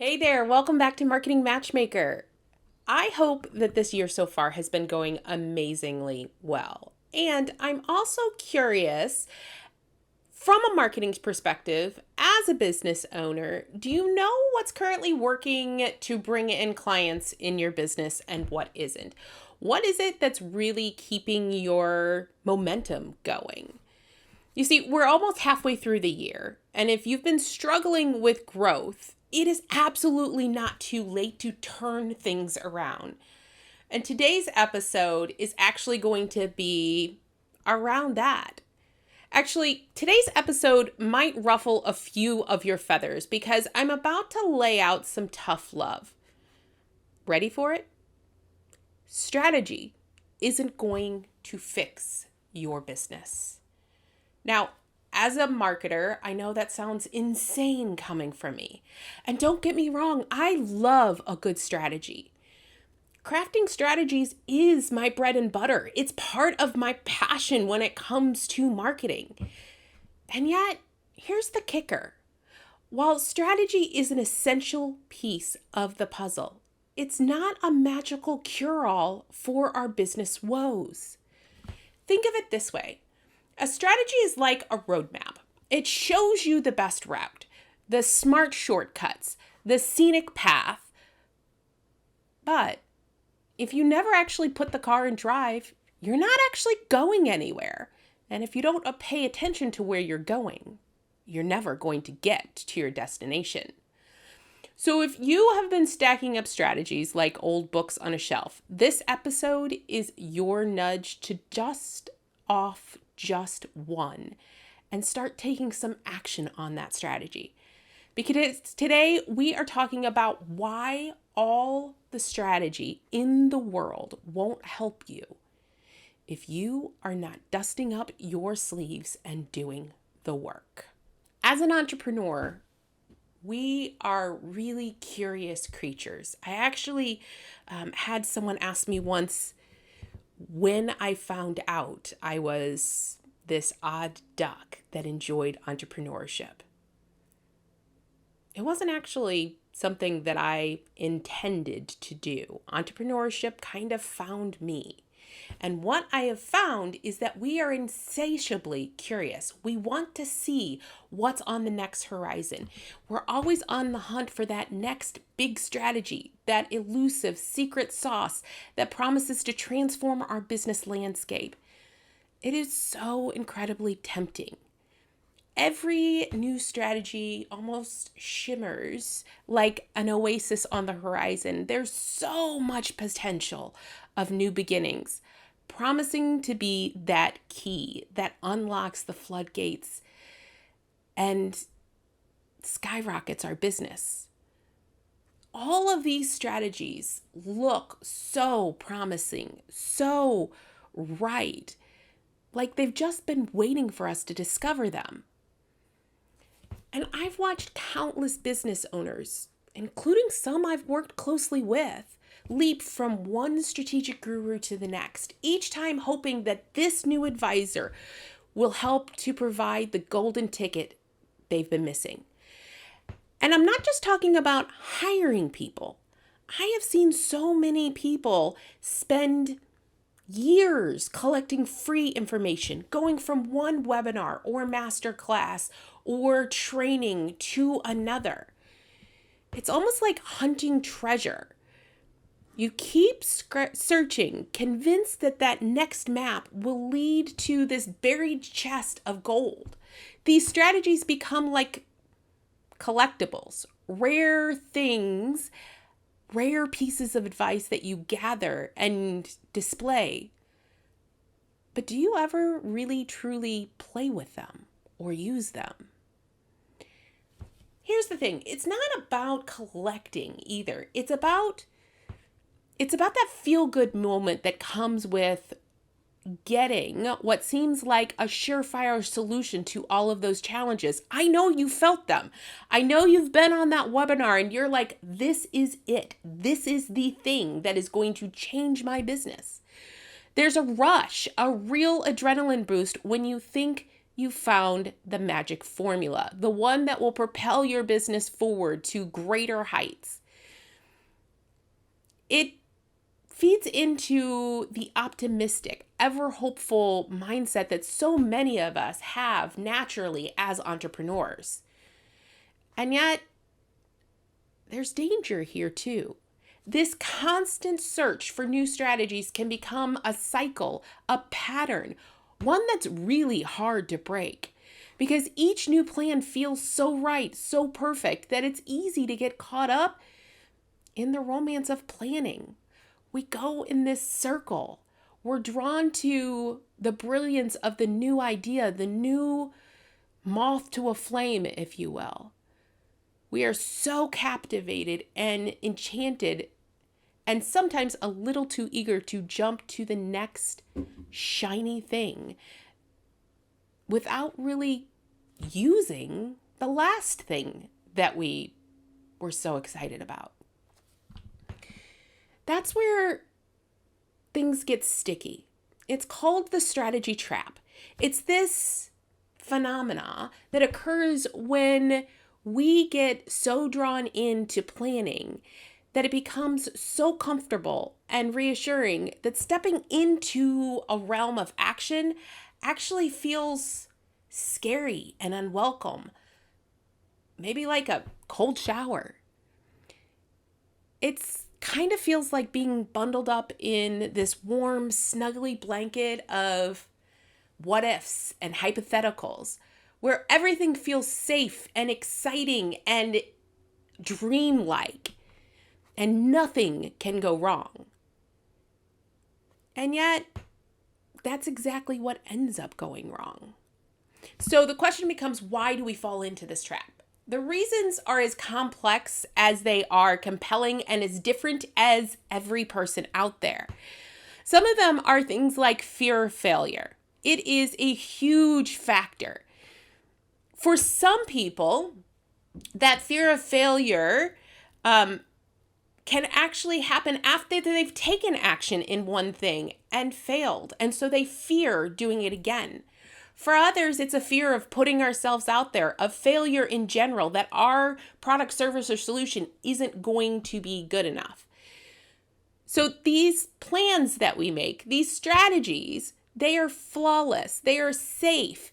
Hey there, welcome back to Marketing Matchmaker. I hope that this year so far has been going amazingly well. And I'm also curious, from a marketing perspective, as a business owner, do you know what's currently working to bring in clients in your business and what isn't? What is it that's really keeping your momentum going? You see, we're almost halfway through the year, and if you've been struggling with growth, it is absolutely not too late to turn things around. And today's episode is actually going to be around that. Actually, today's episode might ruffle a few of your feathers because I'm about to lay out some tough love. Ready for it? Strategy isn't going to fix your business. Now, as a marketer, I know that sounds insane coming from me. And don't get me wrong, I love a good strategy. Crafting strategies is my bread and butter. It's part of my passion when it comes to marketing. And yet, here's the kicker. While strategy is an essential piece of the puzzle, it's not a magical cure-all for our business woes. Think of it this way. A strategy is like a roadmap. It shows you the best route, the smart shortcuts, the scenic path. But if you never actually put the car in drive, you're not actually going anywhere. And if you don't pay attention to where you're going, you're never going to get to your destination. So if you have been stacking up strategies like old books on a shelf, this episode is your nudge to dust off just one and start taking some action on that strategy. Because today we are talking about why all the strategy in the world won't help you if you are not dusting up your sleeves and doing the work. As an entrepreneur, we are really curious creatures. I actually had someone ask me once, when I found out I was this odd duck that enjoyed entrepreneurship. It wasn't actually something that I intended to do. Entrepreneurship kind of found me. And what I have found is that we are insatiably curious. We want to see what's on the next horizon. We're always on the hunt for that next big strategy, that elusive secret sauce that promises to transform our business landscape. It is so incredibly tempting. Every new strategy almost shimmers like an oasis on the horizon. There's so much potential of new beginnings, promising to be that key that unlocks the floodgates and skyrockets our business. All of these strategies look so promising, so right, like they've just been waiting for us to discover them. And I've watched countless business owners, including some I've worked closely with, leap from one strategic guru to the next, each time hoping that this new advisor will help to provide the golden ticket they've been missing. And I'm not just talking about hiring people. I have seen so many people spend years collecting free information, going from one webinar or masterclass or training to another. It's almost like hunting treasure. You keep searching, convinced that that next map will lead to this buried chest of gold. These strategies become like collectibles, rare things, rare pieces of advice that you gather and display. But do you ever really truly play with them or use them? Here's the thing. It's not about collecting either. It's about that feel-good moment that comes with getting what seems like a surefire solution to all of those challenges. I know you felt them. I know you've been on that webinar and you're like, this is it. This is the thing that is going to change my business. There's a rush, a real adrenaline boost when you think you found the magic formula, the one that will propel your business forward to greater heights. It feeds into the optimistic, ever hopeful mindset that so many of us have naturally as entrepreneurs. And yet, there's danger here too. This constant search for new strategies can become a cycle, a pattern, one that's really hard to break, because each new plan feels so right, so perfect, that it's easy to get caught up in the romance of planning. We go in this circle. We're drawn to the brilliance of the new idea, the new moth to a flame, if you will. We are so captivated and enchanted, and sometimes a little too eager to jump to the next shiny thing without really using the last thing that we were so excited about. That's where things get sticky. It's called the strategy trap. It's this phenomena that occurs when we get so drawn into planning that it becomes so comfortable and reassuring that stepping into a realm of action actually feels scary and unwelcome. Maybe like a cold shower. It's kind of feels like being bundled up in this warm, snuggly blanket of what ifs and hypotheticals, where everything feels safe and exciting and dreamlike, and nothing can go wrong. And yet, that's exactly what ends up going wrong. So the question becomes, why do we fall into this trap? The reasons are as complex as they are compelling and as different as every person out there. Some of them are things like fear of failure. It is a huge factor. For some people, that fear of failure can actually happen after they've taken action in one thing and failed, and so they fear doing it again. For others, it's a fear of putting ourselves out there, of failure in general, that our product, service, or solution isn't going to be good enough. So these plans that we make, these strategies, they are flawless, they are safe.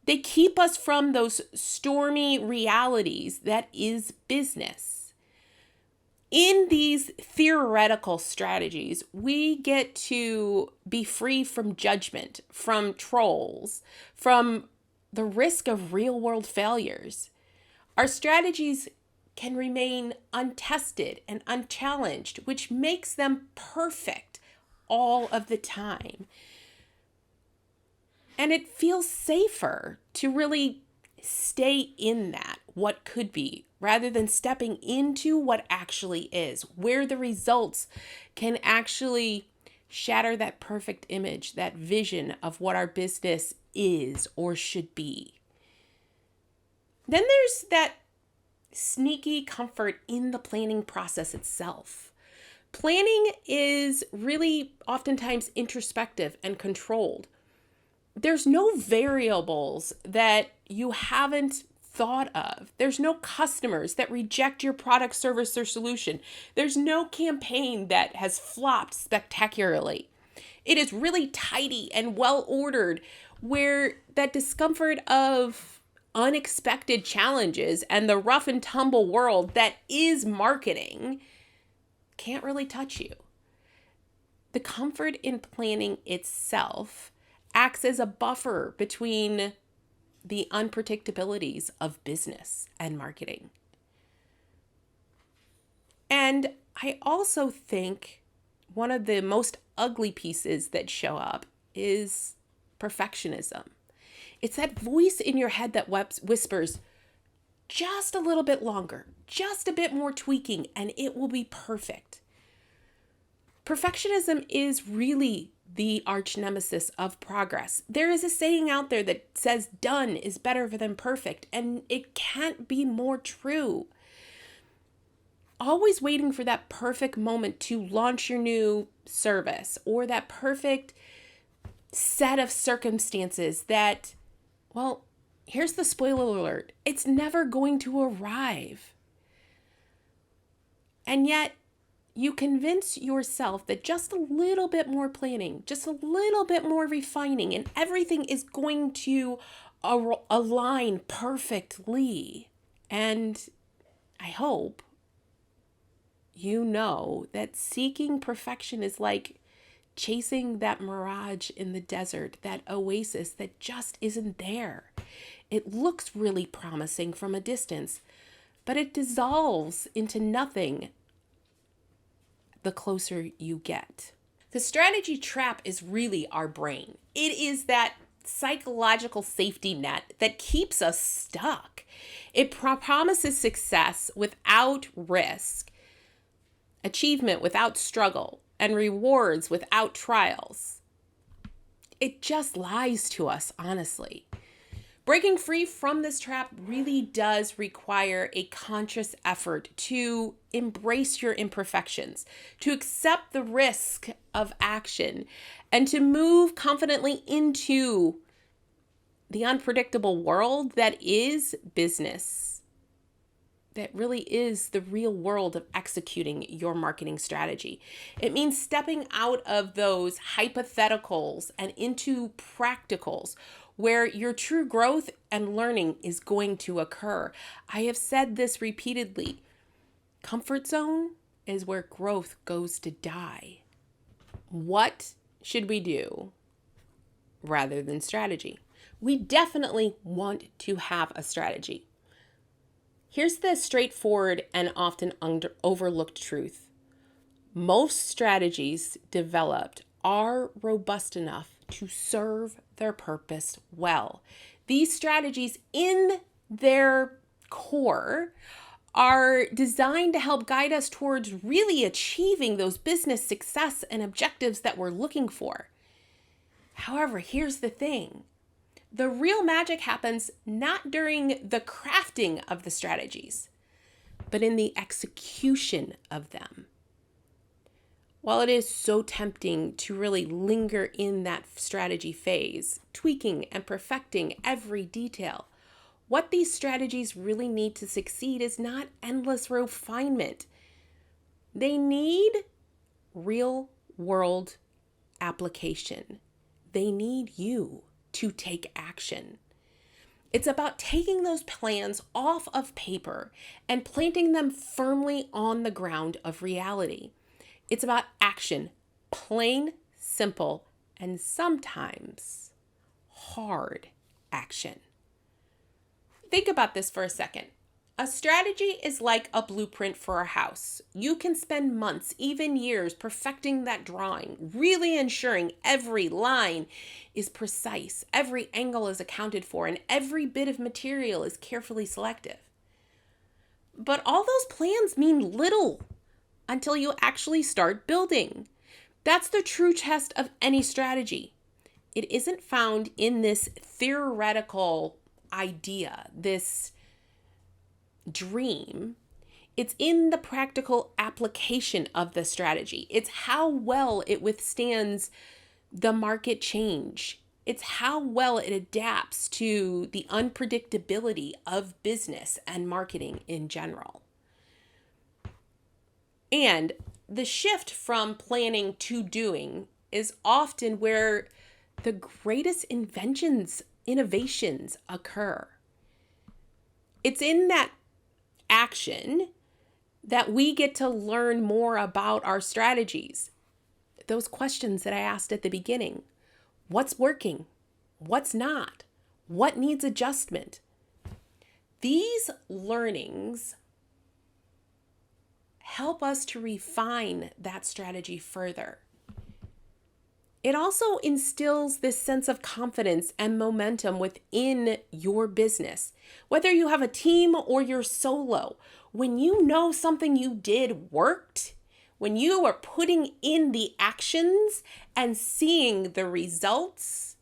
They keep us from those stormy realities that is business. In these theoretical strategies, we get to be free from judgment, from trolls, from the risk of real-world failures. Our strategies can remain untested and unchallenged, which makes them perfect all of the time. And it feels safer to really stay in that, what could be, rather than stepping into what actually is, where the results can actually shatter that perfect image, that vision of what our business is or should be. Then there's that sneaky comfort in the planning process itself. Planning is really oftentimes introspective and controlled. There's no variables that you haven't thought of. There's no customers that reject your product, service, or solution. There's no campaign that has flopped spectacularly. It is really tidy and well ordered, where that discomfort of unexpected challenges and the rough and tumble world that is marketing can't really touch you. The comfort in planning itself acts as a buffer between the unpredictabilities of business and marketing. And I also think one of the most ugly pieces that show up is perfectionism. It's that voice in your head that whispers, just a little bit longer, just a bit more tweaking, and it will be perfect. Perfectionism is really the arch nemesis of progress. There is a saying out there that says done is better than perfect, and it can't be more true. Always waiting for that perfect moment to launch your new service, or that perfect set of circumstances that Well, here's the spoiler alert. It's never going to arrive. And yet, you convince yourself that just a little bit more planning, just a little bit more refining, and everything is going to align perfectly. And I hope you know that seeking perfection is like chasing that mirage in the desert, that oasis that just isn't there. It looks really promising from a distance, but it dissolves into nothing the closer you get. The strategy trap is really our brain. It is that psychological safety net that keeps us stuck. It promises success without risk, achievement without struggle, and rewards without trials. It just lies to us, honestly. Breaking free from this trap really does require a conscious effort to embrace your imperfections, to accept the risk of action, and to move confidently into the unpredictable world that is business, that really is the real world of executing your marketing strategy. It means stepping out of those hypotheticals and into practicals, where your true growth and learning is going to occur. I have said this repeatedly. Comfort zone is where growth goes to die. What should we do rather than strategy? We definitely want to have a strategy. Here's the straightforward and often overlooked truth. Most strategies developed are robust enough to serve their purpose well. These strategies in their core are designed to help guide us towards really achieving those business success and objectives that we're looking for. However, here's the thing. The real magic happens not during the crafting of the strategies, but in the execution of them. While it is so tempting to really linger in that strategy phase, tweaking and perfecting every detail, what these strategies really need to succeed is not endless refinement. They need real-world application. They need you to take action. It's about taking those plans off of paper and planting them firmly on the ground of reality. It's about action, plain, simple, and sometimes hard action. Think about this for a second. A strategy is like a blueprint for a house. You can spend months, even years, perfecting that drawing, really ensuring every line is precise, every angle is accounted for, and every bit of material is carefully selected. But all those plans mean little until you actually start building. That's the true test of any strategy. It isn't found in this theoretical idea, this dream. It's in the practical application of the strategy. It's how well it withstands the market change. It's how well it adapts to the unpredictability of business and marketing in general. And the shift from planning to doing is often where the greatest innovations occur. It's in that action that we get to learn more about our strategies. Those questions that I asked at the beginning. What's working? What's not? What needs adjustment? These learnings help us to refine that strategy further. It also instills this sense of confidence and momentum within your business. Whether you have a team or you're solo, when you know something you did worked, when you are putting in the actions and seeing the results,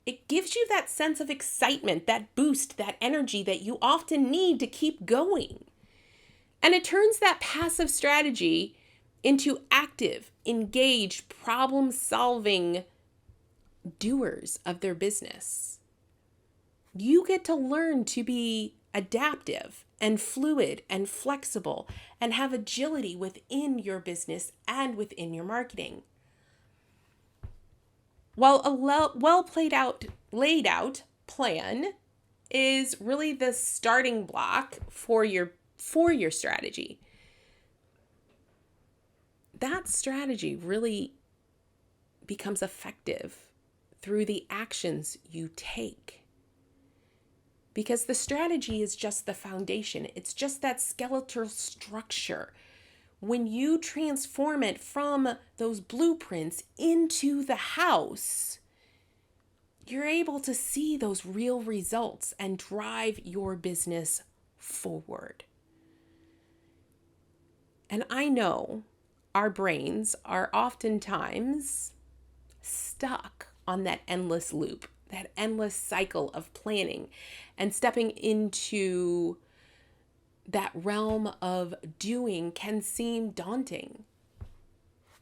it gives you that sense of excitement, that boost, that energy that you often need to keep going. And it turns that passive strategy into active, engaged, problem-solving doers of their business. You get to learn to be adaptive and fluid and flexible and have agility within your business and within your marketing. While a laid out plan is really the starting block for your strategy, that strategy really becomes effective through the actions you take. Because the strategy is just the foundation. It's just that skeletal structure. When you transform it from those blueprints into the house, you're able to see those real results and drive your business forward. And I know our brains are oftentimes stuck on that endless loop, that endless cycle of planning and stepping into that realm of doing can seem daunting.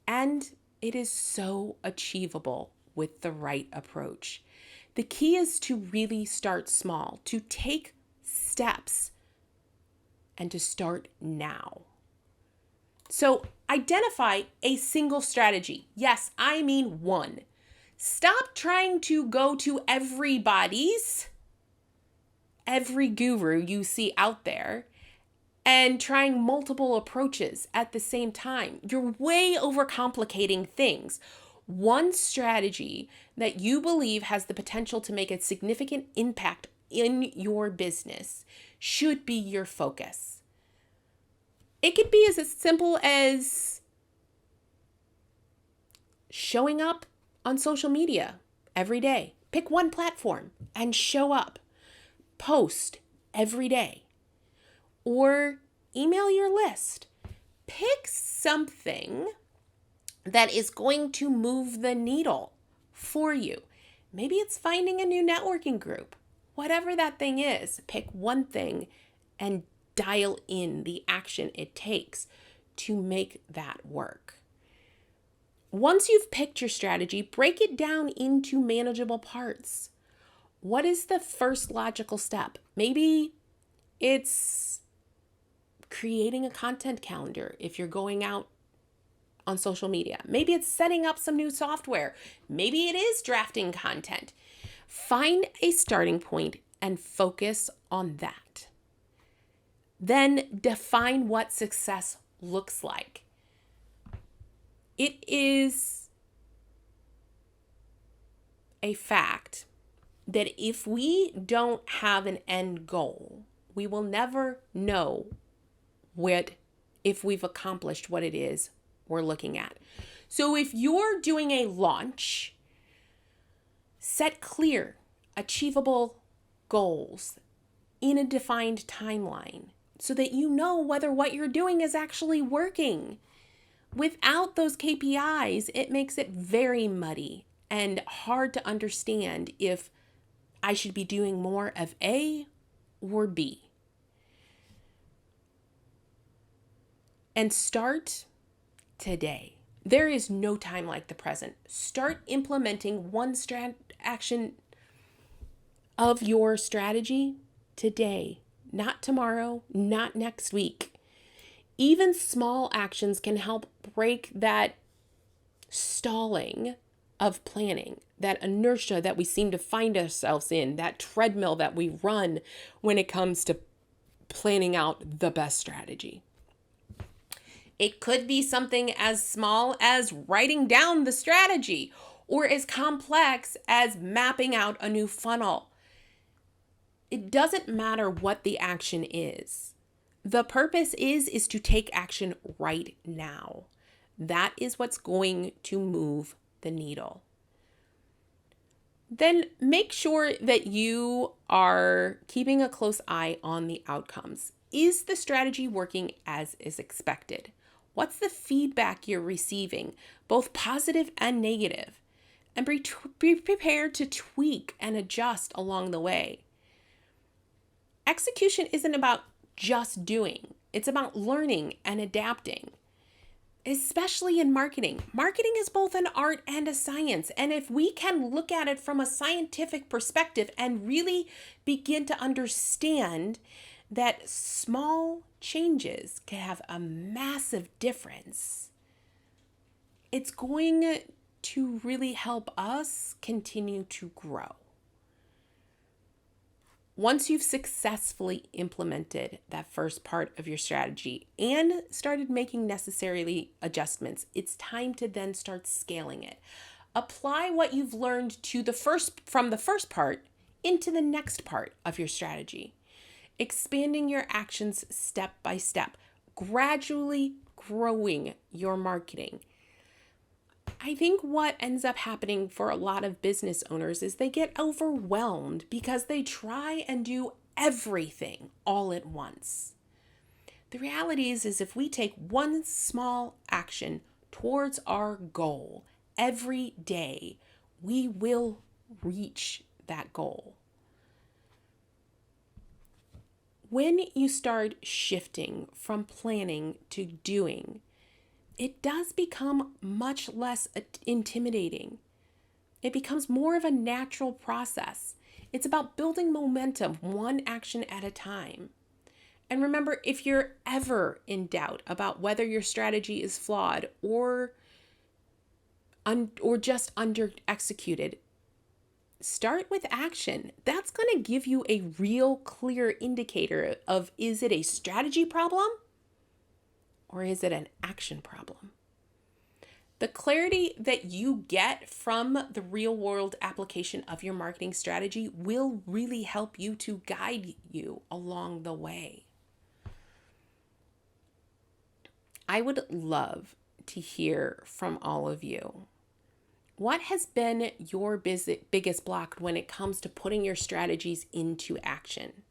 And it is so achievable with the right approach. The key is to really start small, to take steps, and to start now. So identify a single strategy. Yes, I mean one. Stop trying to go to every guru you see out there and trying multiple approaches at the same time. You're way overcomplicating things. One strategy that you believe has the potential to make a significant impact in your business should be your focus. It could be as simple as showing up on social media every day. Pick one platform and show up. Post every day. Or email your list. Pick something that is going to move the needle for you. Maybe it's finding a new networking group. Whatever that thing is, pick one thing and dial in the action it takes to make that work. Once you've picked your strategy, break it down into manageable parts. What is the first logical step? Maybe it's creating a content calendar if you're going out on social media. Maybe it's setting up some new software. Maybe it is drafting content. Find a starting point and focus on that. Then define what success looks like. It is a fact that if we don't have an end goal, we will never know if we've accomplished what it is we're looking at. So if you're doing a launch, set clear, achievable goals in a defined timeline so that you know whether what you're doing is actually working. Without those KPIs, it makes it very muddy and hard to understand if I should be doing more of A or B. And start today. There is no time like the present. Start implementing one action of your strategy today, not tomorrow, not next week. Even small actions can help break that stalling of planning, that inertia that we seem to find ourselves in, that treadmill that we run when it comes to planning out the best strategy. It could be something as small as writing down the strategy or as complex as mapping out a new funnel. It doesn't matter what the action is. The purpose is to take action right now. That is what's going to move the needle. Then make sure that you are keeping a close eye on the outcomes. Is the strategy working as is expected? What's the feedback you're receiving, both positive and negative? And be prepared to tweak and adjust along the way. Execution isn't about just doing. It's about learning and adapting. especially in marketing. Marketing is both an art and a science. And if we can look at it from a scientific perspective and really begin to understand that small changes can have a massive difference, it's going to really help us continue to grow. Once you've successfully implemented that first part of your strategy and started making necessary adjustments, it's time to then start scaling it. Apply what you've learned from the first part into the next part of your strategy, expanding your actions step by step, gradually growing your marketing. I think what ends up happening for a lot of business owners is they get overwhelmed because they try and do everything all at once. The reality is if we take one small action towards our goal every day, we will reach that goal. When you start shifting from planning to doing, it does become much less intimidating. It becomes more of a natural process. It's about building momentum one action at a time. And remember, if you're ever in doubt about whether your strategy is flawed or just under executed, start with action. That's going to give you a real clear indicator of, is it a strategy problem? Or is it an action problem? The clarity that you get from the real world application of your marketing strategy will really help you to guide you along the way. I would love to hear from all of you. What has been your biggest block when it comes to putting your strategies into action?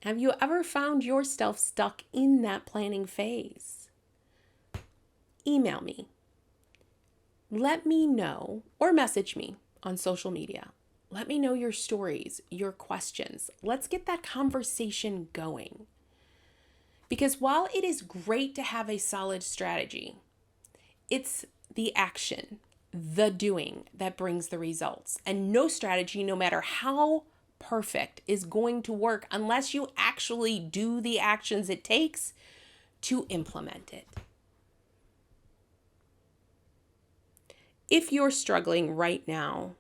Have you ever found yourself stuck in that planning phase? Email me. Let me know, or message me on social media. Let me know your stories, your questions. Let's get that conversation going. Because while it is great to have a solid strategy, it's the action, the doing that brings the results. And no strategy, no matter how perfect, is going to work unless you actually do the actions it takes to implement it. If you're struggling right now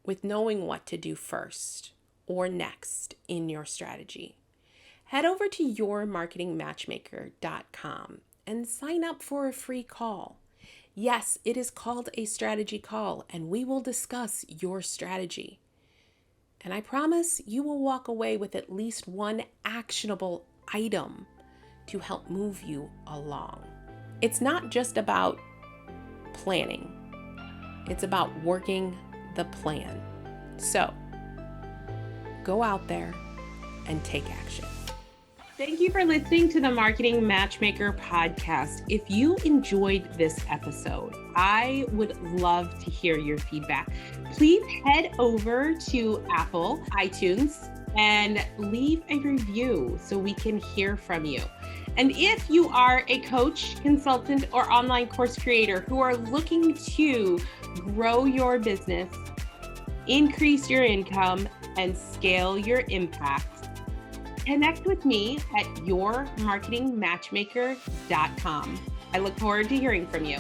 with knowing what to do first or next in your strategy, head over to yourmarketingmatchmaker.com and sign up for a free call. Yes, it is called a strategy call, and we will discuss your strategy. And I promise you will walk away with at least one actionable item to help move you along. It's not just about planning. It's about working the plan. So, go out there and take action. Thank you for listening to the Marketing Matchmaker podcast. If you enjoyed this episode, I would love to hear your feedback. Please head over to Apple iTunes and leave a review so we can hear from you. And if you are a coach, consultant, or online course creator who are looking to grow your business, increase your income, and scale your impact, connect with me at yourmarketingmatchmaker.com. I look forward to hearing from you.